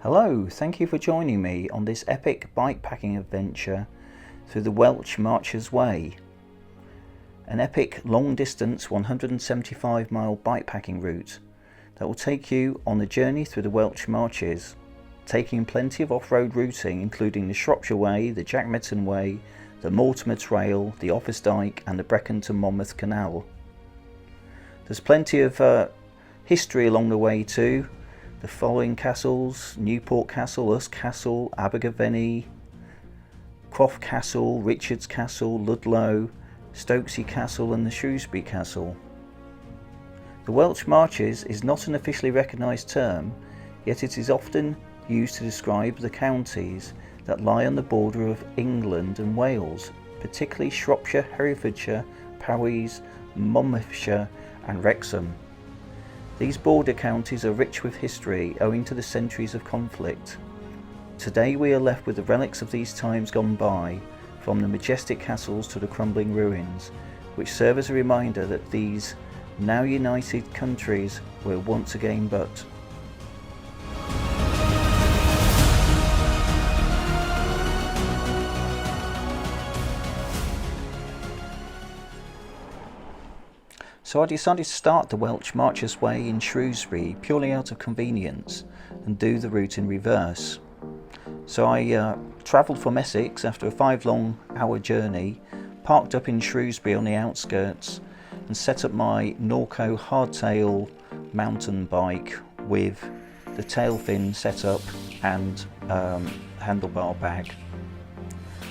Hello, thank you for joining me on this epic bikepacking adventure through the Welsh Marcher Way. An epic long-distance 175-mile bikepacking route that will take you on a journey through the Welsh Marches, taking plenty of off-road routing including the Shropshire Way, the Jack Medson Way, the Mortimer Trail, the Offa's Dyke and the Brecon to Monmouth Canal. There's plenty of history along the way too. The following castles: Newport Castle, Usk Castle, Abergavenny, Croft Castle, Richard's Castle, Ludlow, Stokesay Castle and the Shrewsbury Castle. The Welsh Marches is not an officially recognised term, yet it is often used to describe the counties that lie on the border of England and Wales, particularly Shropshire, Herefordshire, Powys, Monmouthshire and Wrexham. These border counties are rich with history owing to the centuries of conflict. Today we are left with the relics of these times gone by, from the majestic castles to the crumbling ruins, which serve as a reminder that these now united countries were once again but. So I decided to start the Welsh Marcher Way in Shrewsbury purely out of convenience and do the route in reverse. So I travelled from Essex after a 5-hour journey, parked up in Shrewsbury on the outskirts and set up my Norco hardtail mountain bike with the tail fin set up and handlebar bag.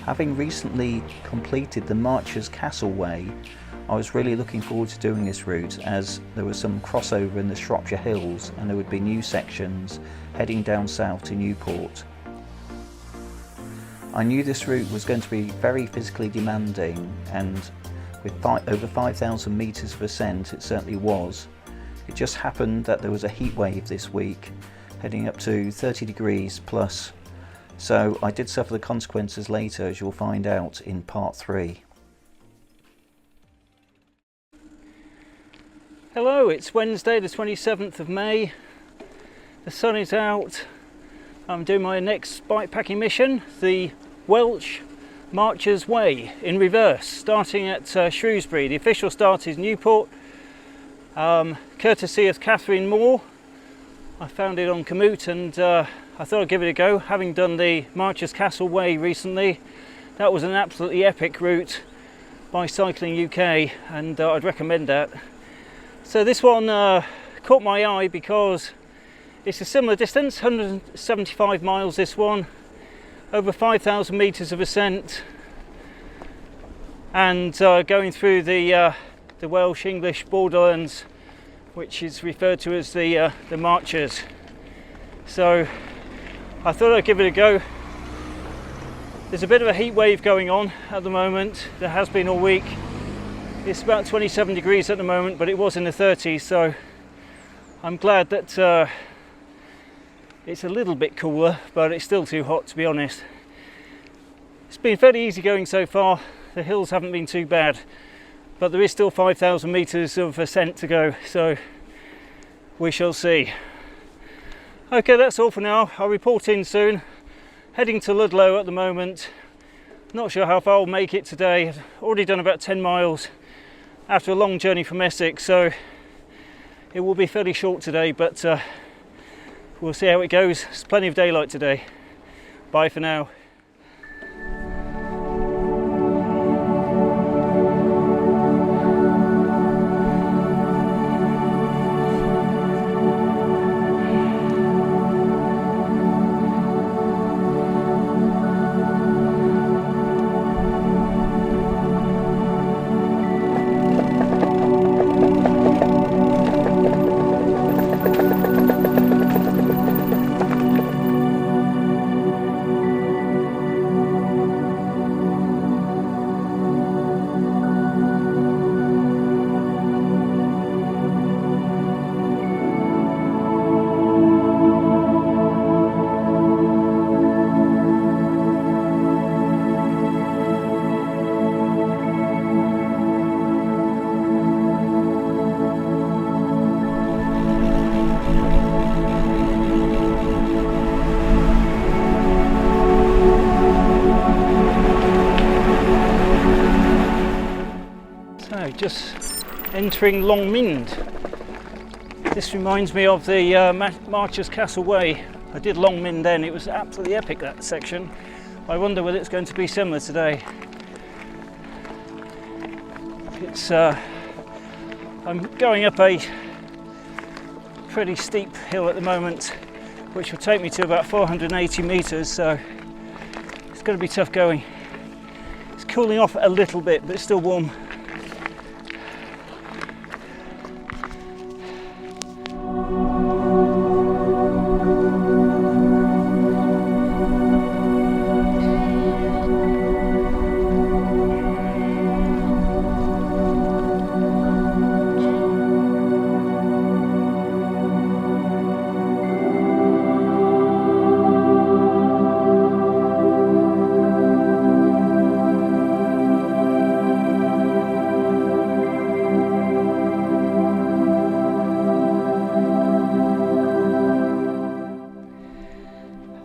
Having recently completed the Marchess Castle Way, I was really looking forward to doing this route as there was some crossover in the Shropshire Hills and there would be new sections heading down south to Newport. I knew this route was going to be very physically demanding, and with over 5,000 metres of ascent it certainly was. It just happened that there was a heat wave this week heading up to 30 degrees plus, so I did suffer the consequences later, as you'll find out in part 3. Hello, it's Wednesday the 27th of May. The sun is out. I'm doing my next bikepacking mission, the Welsh Marcher Way in reverse, starting at Shrewsbury. The official start is Newport, courtesy of Catherine Moore. I found it on Komoot and I thought I'd give it a go. Having done the Marchess Castle Way recently, that was an absolutely epic route by Cycling UK and I'd recommend that. So this one caught my eye because it's a similar distance, 175 miles this one, over 5,000 metres of ascent, and going through the Welsh English borderlands, which is referred to as the Marchers. So I thought I'd give it a go. There's a bit of a heat wave going on at the moment. There has been all week. It's about 27 degrees at the moment, but it was in the 30s, so I'm glad that it's a little bit cooler, but it's still too hot to be honest. It's been fairly easy going so far. The hills haven't been too bad, but there is still 5,000 metres of ascent to go, so we shall see. Okay, that's all for now. I'll report in soon. Heading to Ludlow at the moment. Not sure how far I'll make it today. I've already done about 10 miles after a long journey from Essex, so it will be fairly short today, but we'll see how it goes. There's plenty of daylight today. Bye for now. So just entering Longmind. This reminds me of the Marchess Castle Way. I did Longmind then, it was absolutely epic, that section. I wonder whether it's going to be similar today. It's I'm going up a pretty steep hill at the moment, which will take me to about 480 metres, so it's going to be tough going. It's cooling off a little bit, but it's still warm.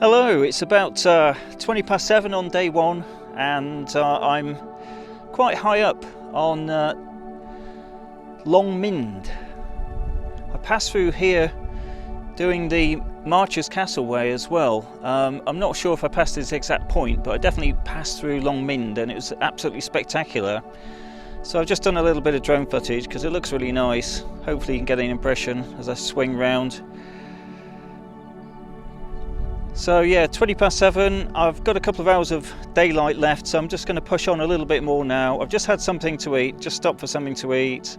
Hello, it's about 20 past 7 on day one, and I'm quite high up on Longmind. I passed through here doing the Marchess Castle Way as well. I'm not sure if I passed this exact point, but I definitely passed through Longmind and it was absolutely spectacular. So I've just done a little bit of drone footage because it looks really nice. Hopefully you can get an impression as I swing round. So yeah, 20 past 7, I've got a couple of hours of daylight left, so I'm just going to push on a little bit more now. I've just had something to eat, just stopped for something to eat,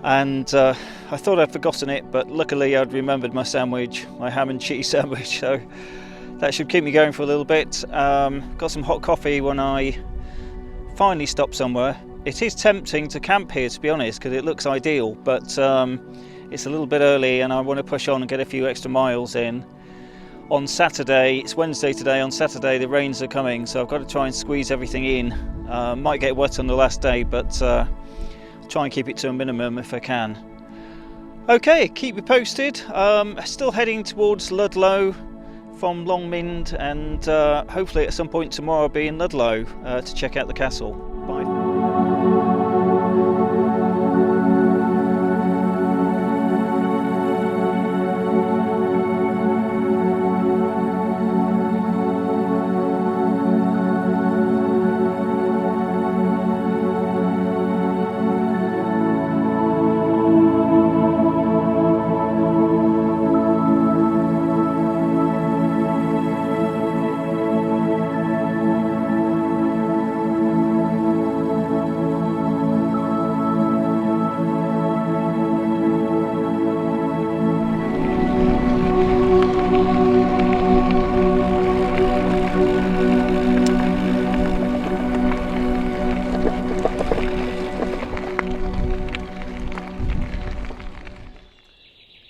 and I thought I'd forgotten it, but luckily I'd remembered my sandwich, my ham and cheese sandwich, so that should keep me going for a little bit. Got some hot coffee when I finally stop somewhere. It is tempting to camp here, to be honest, because it looks ideal, but it's a little bit early and I want to push on and get a few extra miles in. On Saturday, it's Wednesday today, on Saturday the rains are coming, so I've got to try and squeeze everything in. Might get wet on the last day, but try and keep it to a minimum if I can. Okay, keep me posted. Still heading towards Ludlow from Longmind, and hopefully at some point tomorrow I'll be in Ludlow to check out the castle. Bye.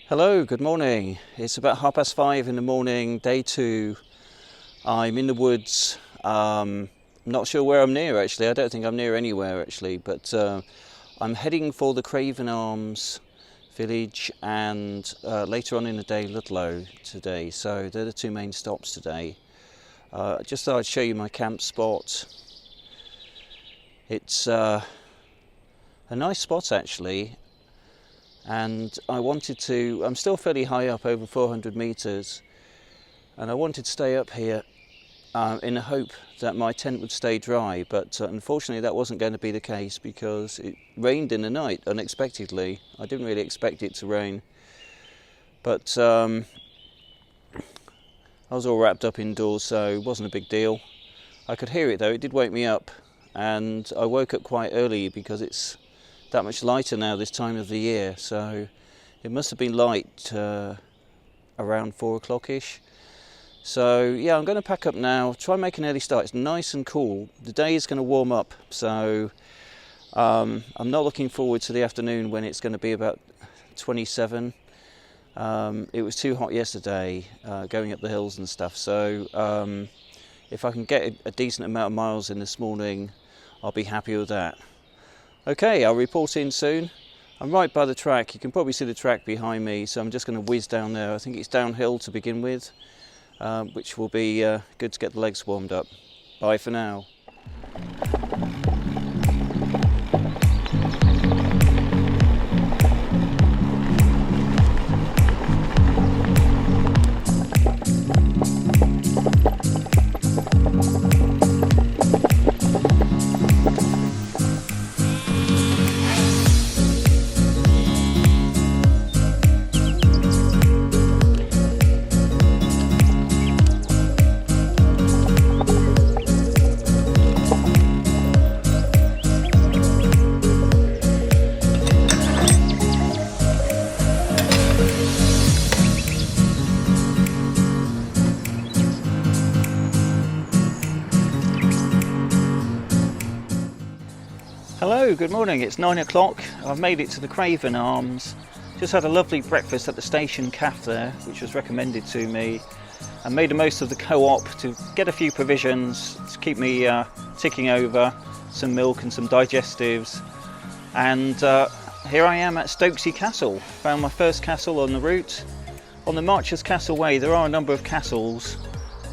Hello, good morning. It's about 5:30 in the morning, day 2. I'm in the woods. I'm not sure where I'm near actually. I don't think I'm near anywhere actually, but I'm heading for the Craven Arms village and later on in the day Ludlow today. So they're the 2 main stops today. Just thought I'd show you my camp spot. It's a nice spot actually. And I'm still fairly high up, over 400 metres, and I wanted to stay up here in the hope that my tent would stay dry, but unfortunately that wasn't going to be the case because it rained in the night unexpectedly. I didn't really expect it to rain, but I was all wrapped up indoors, so it wasn't a big deal. I could hear it though, it did wake me up, and I woke up quite early because it's that much lighter now this time of the year, so it must have been light around 4 o'clock-ish. So yeah, I'm going to pack up now, try and make an early start. It's nice and cool. The day is going to warm up, so I'm not looking forward to the afternoon when it's going to be about 27. It was too hot yesterday going up the hills and stuff, so if I can get a decent amount of miles in this morning, I'll be happy with that. Okay, I'll report in soon. I'm right by the track. You can probably see the track behind me, so I'm just going to whiz down there. I think it's downhill to begin with, which will be good to get the legs warmed up. Bye for now. good morning. It's 9 o'clock. I've made it to the Craven Arms. Just had a lovely breakfast at the station cafe there, which was recommended to me, and made the most of the co-op to get a few provisions to keep me ticking over, some milk and some digestives. And here I am at Stokesay Castle. Found my first castle on the route. On the Marchess Castle Way there are a number of castles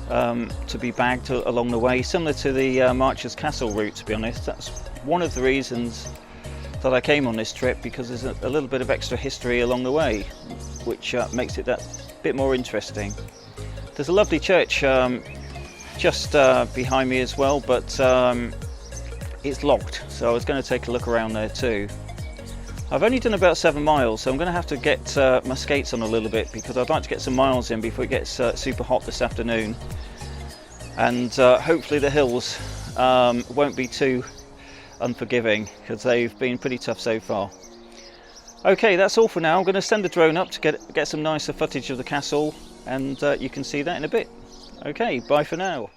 to be bagged along the way, similar to the Marchess Castle route, to be honest. That's one of the reasons that I came on this trip, because there's a little bit of extra history along the way, which makes it that bit more interesting. There's a lovely church just behind me as well, but it's locked, so I was going to take a look around there too. I've only done about 7 miles, so I'm going to have to get my skates on a little bit, because I'd like to get some miles in before it gets super hot this afternoon. And hopefully the hills won't be too unforgiving, because they've been pretty tough so far. Okay, that's all for now. I'm going to send the drone up to get some nicer footage of the castle, and you can see that in a bit. Okay, bye for now.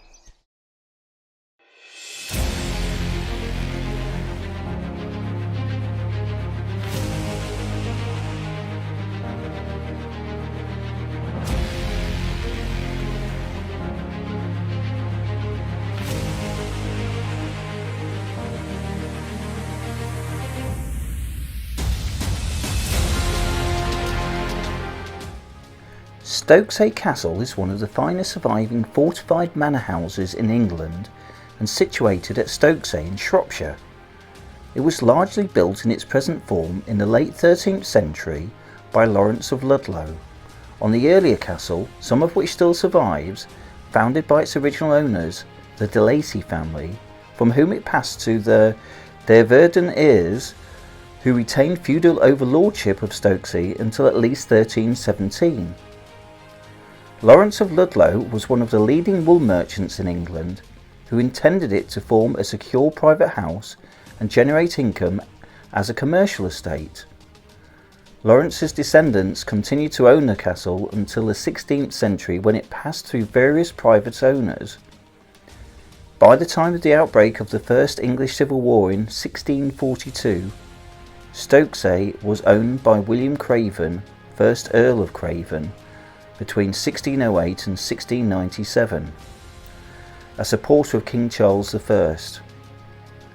Stokesay Castle is one of the finest surviving fortified manor houses in England and situated at Stokesay in Shropshire. It was largely built in its present form in the late 13th century by Lawrence of Ludlow. On the earlier castle, some of which still survives, founded by its original owners, the de Lacy family, from whom it passed to the de Verdun heirs, who retained feudal overlordship of Stokesay until at least 1317. Lawrence of Ludlow was one of the leading wool merchants in England, who intended it to form a secure private house and generate income as a commercial estate. Lawrence's descendants continued to own the castle until the 16th century, when it passed through various private owners. By the time of the outbreak of the First English Civil War in 1642, Stokesay was owned by William Craven, 1st Earl of Craven, between 1608 and 1697, a supporter of King Charles I.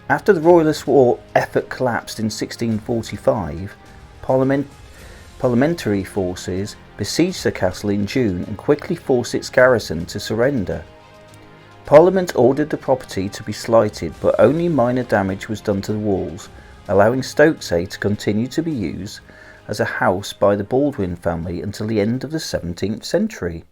After the Royalist War effort collapsed in 1645, parliamentary forces besieged the castle in June and quickly forced its garrison to surrender. Parliament ordered the property to be slighted, but only minor damage was done to the walls, allowing Stokesay to continue to be used as a house by the Baldwin family until the end of the 17th century.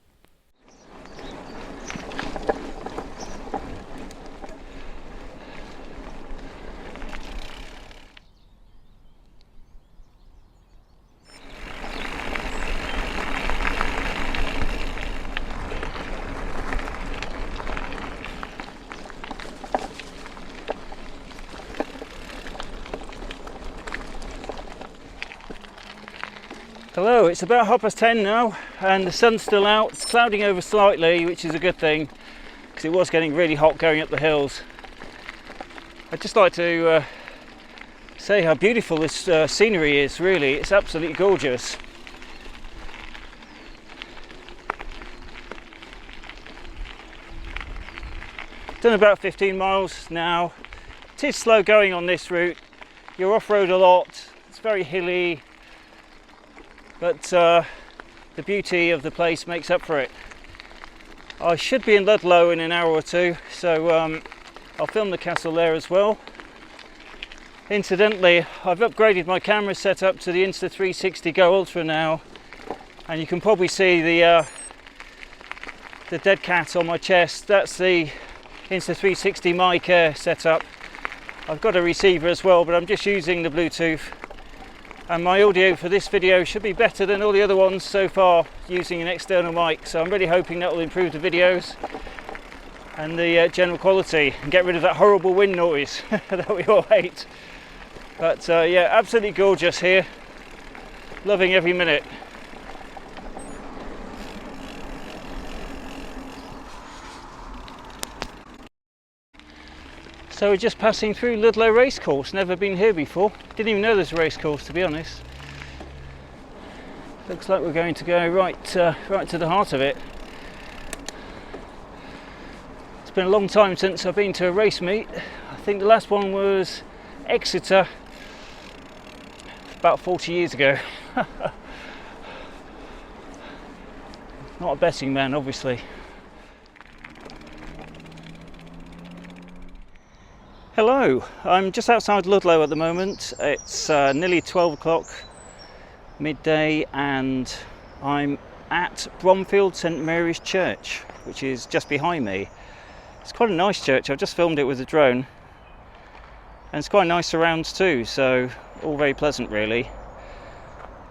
Hello, it's about 10:30 now and the sun's still out. It's clouding over slightly, which is a good thing, because it was getting really hot going up the hills. I'd just like to say how beautiful this scenery is, really. It's absolutely gorgeous. Done about 15 miles now. It is slow going on this route. You're off-road a lot, it's very hilly, but the beauty of the place makes up for it. I should be in Ludlow in an hour or two, so I'll film the castle there as well. Incidentally, I've upgraded my camera setup to the Insta360 Go Ultra now, and you can probably see the dead cat on my chest. That's the Insta360 mic Air setup. I've got a receiver as well, but I'm just using the Bluetooth. And my audio for this video should be better than all the other ones so far, using an external mic, so I'm really hoping that will improve the videos and the general quality and get rid of that horrible wind noise that we all hate. But yeah, absolutely gorgeous here, loving every minute. So we're just passing through Ludlow Racecourse. Never been here before. Didn't even know there's a racecourse, to be honest. Looks like we're going to go right to the heart of it. It's been a long time since I've been to a race meet. I think the last one was Exeter about 40 years ago. Not a betting man, obviously. Hello, I'm just outside Ludlow at the moment. It's nearly 12 o'clock midday and I'm at Bromfield St Mary's Church, which is just behind me. It's quite a nice church. I've just filmed it with a drone and it's quite nice surrounds too, so all very pleasant really.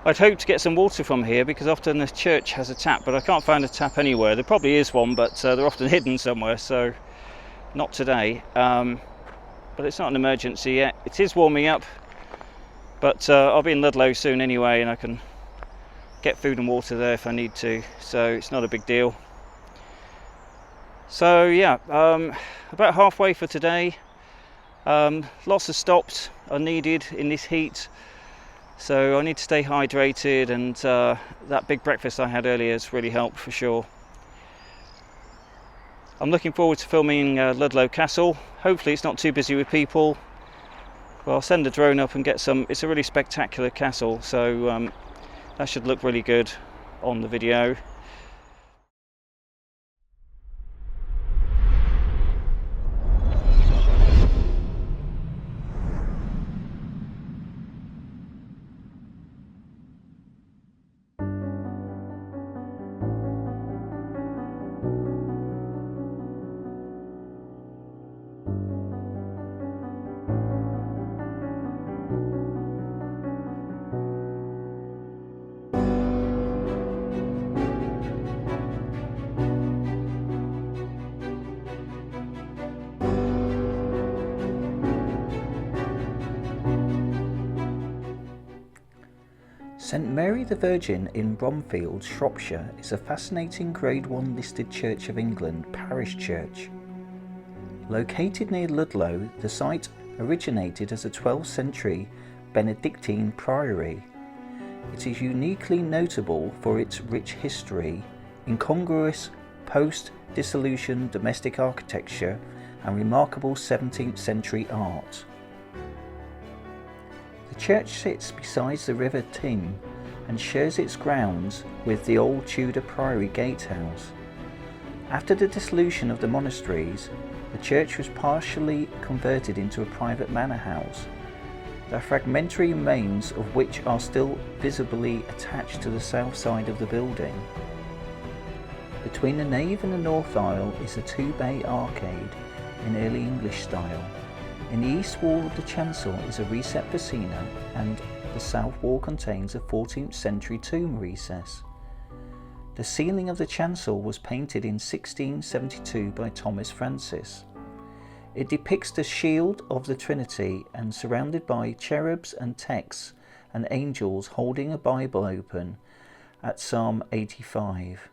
I'd hoped to get some water from here because often the church has a tap, but I can't find a tap anywhere. There probably is one, but they're often hidden somewhere, so not today. But it's not an emergency yet. It is warming up, but I'll be in Ludlow soon anyway and I can get food and water there if I need to, so it's not a big deal. So yeah, about halfway for today. Lots of stops are needed in this heat, so I need to stay hydrated, and that big breakfast I had earlier has really helped for sure. I'm looking forward to filming Ludlow Castle. Hopefully it's not too busy with people. Well, I'll send a drone up and get some. It's a really spectacular castle, so that should look really good on the video. St Mary the Virgin in Bromfield, Shropshire is a fascinating Grade 1 listed Church of England parish church. Located near Ludlow, the site originated as a 12th century Benedictine priory. It is uniquely notable for its rich history, incongruous post-dissolution domestic architecture and remarkable 17th century art. The church sits beside the River Tyne and shares its grounds with the old Tudor Priory Gatehouse. After the dissolution of the monasteries, the church was partially converted into a private manor house, the fragmentary remains of which are still visibly attached to the south side of the building. Between the nave and the north aisle is a two-bay arcade in early English style. In the east wall of the chancel is a recess piscina, and the south wall contains a 14th century tomb recess. The ceiling of the chancel was painted in 1672 by Thomas Francis. It depicts the shield of the Trinity and surrounded by cherubs and texts and angels holding a Bible open at Psalm 85.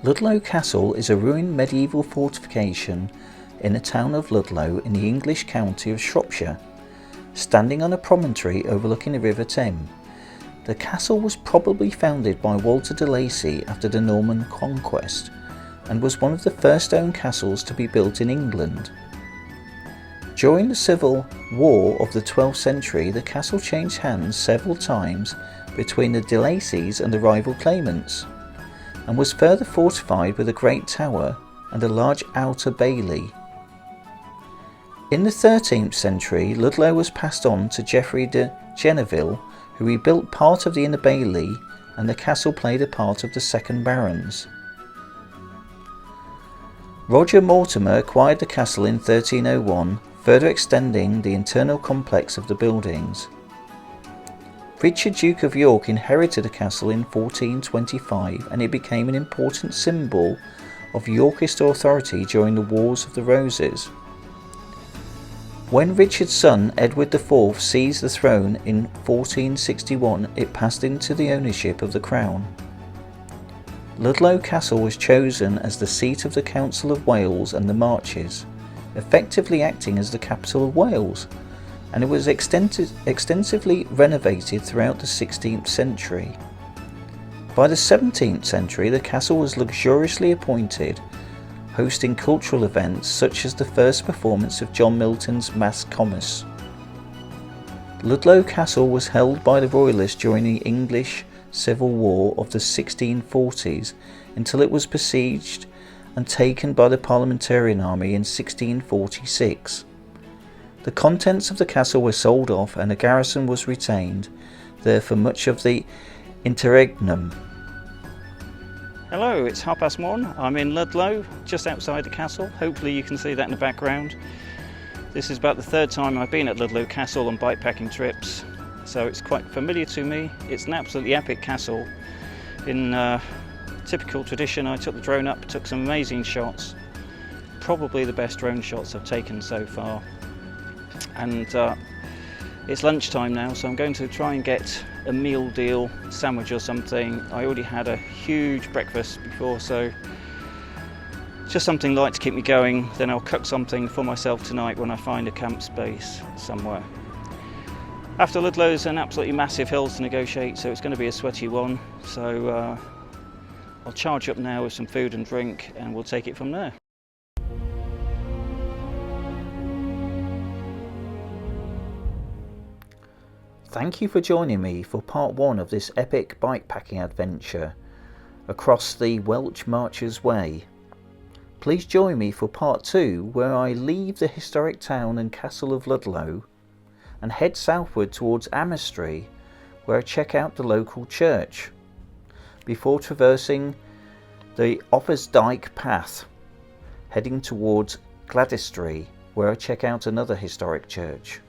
Ludlow Castle is a ruined medieval fortification in the town of Ludlow in the English county of Shropshire, standing on a promontory overlooking the River Thames. The castle was probably founded by Walter de Lacy after the Norman conquest, and was one of the first stone castles to be built in England. During the Civil War of the 12th century, the castle changed hands several times between the de Lacys and the rival claimants, and was further fortified with a great tower and a large outer bailey. In the 13th century, Ludlow was passed on to Geoffrey de Genneville, who rebuilt part of the inner bailey, and the castle played a part of the second barons. Roger Mortimer acquired the castle in 1301, further extending the internal complex of the buildings. Richard, Duke of York, inherited the castle in 1425, and it became an important symbol of Yorkist authority during the Wars of the Roses. When Richard's son Edward IV seized the throne in 1461, it passed into the ownership of the Crown. Ludlow Castle was chosen as the seat of the Council of Wales and the Marchess, effectively acting as the capital of Wales, and it was extensively renovated throughout the 16th century. By the 17th century, the castle was luxuriously appointed, hosting cultural events such as the first performance of John Milton's Mass Comus. Ludlow Castle was held by the Royalists during the English Civil War of the 1640s until it was besieged and taken by the Parliamentarian Army in 1646. The contents of the castle were sold off and a garrison was retained there for much of the interregnum. Hello, it's 1:30. I'm in Ludlow, just outside the castle. Hopefully you can see that in the background. This is about the third time I've been at Ludlow Castle on bikepacking trips, so it's quite familiar to me. It's an absolutely epic castle. In typical tradition, I took the drone up, took some amazing shots. Probably the best drone shots I've taken so far. And it's lunchtime now, so I'm going to try and get a meal deal, sandwich or something. I already had a huge breakfast before, so just something light to keep me going. Then I'll cook something for myself tonight when I find a camp space somewhere. After Ludlow's an absolutely massive hill to negotiate, so it's going to be a sweaty one. So I'll charge up now with some food and drink, and we'll take it from there. Thank you for joining me for part 1 of this epic bikepacking adventure across the Welsh Marcher Way. Please join me for part 2, where I leave the historic town and castle of Ludlow and head southward towards Amesbury, where I check out the local church, before traversing the Offa's Dyke path, heading towards Gladysbury, where I check out another historic church.